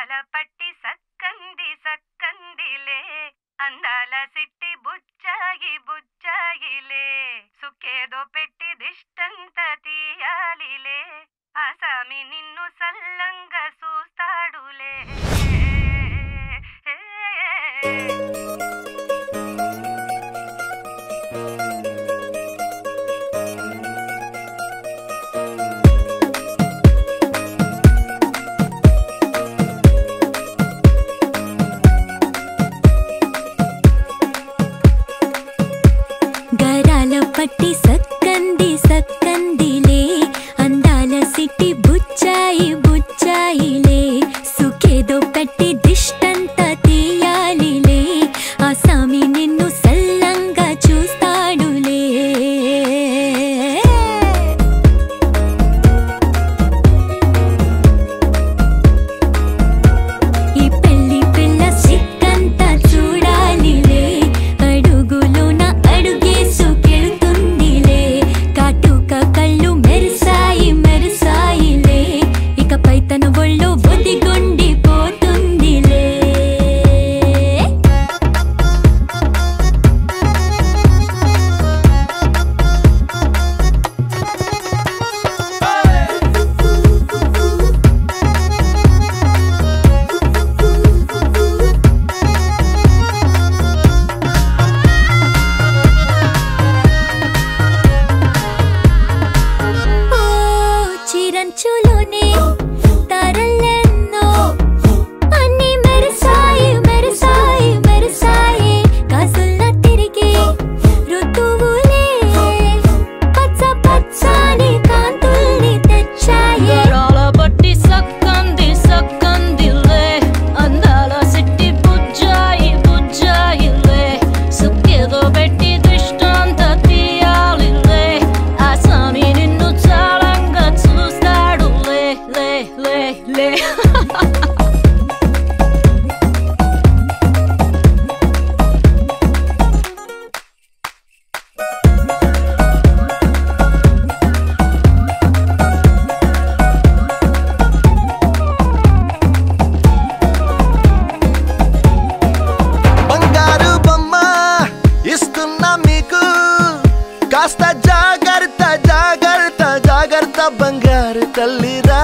గరాల పట్టి సక్కంది సక్కందిలే అందాల సిట్టి బుచ్చాయి బుచ్చాయిలే సుఖేదో పెట్టి దిష్టంత తీయాలిలే ఆసామి నిన్ను సల్లంగా చూస్తాడులే. గరాల పట్టి సక్కంది సక్కందిలే అందాల సిట్టి బుచ్చాయి బుచ్చాయిలే సుఖేదో పెట్టి దిష్టంత తీయాలిలే ఆసామి నిన్ను సల్లంగా చూస్తాడులే. ఈ పెళ్లి పిల్ల సిక్కంతా చూడాలిలే అడుగులోన అడుగేసుకెళ్తుందిలే కాటుక కళ్ళు మెరిసాయి మెరిసాయిలే ఇకపై తన ఒళ్ళు ఒదిగొండిపోతుందిలే. ఓ చిరంచులోనే తారలెన్నో అన్ని మెరిసాయి మెరిసాయి మెరిసాయి కాసుల్లా తిరిగి ఋతువులే పచ్చ పచ్చని కాంతుల్ని తెచ్చాయి. గరాల పట్టి సక్కంది సక్కందిలే అందాల సిట్టి బుజ్జాయి బుజ్జాయిలే సుఖేదో పెట్టి దిష్టంత తీయాలిలే ఆసామి నిన్ను చాలంగా చూస్తాడులే లే లే లే. బంగారు బొమ్మ ఇస్తున్నా మీకు కాస్త జాగ్రత్త జాగ్రత్త జాగ్రత్త బంగారు తల్లిరా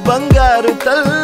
బంగారు తల్లి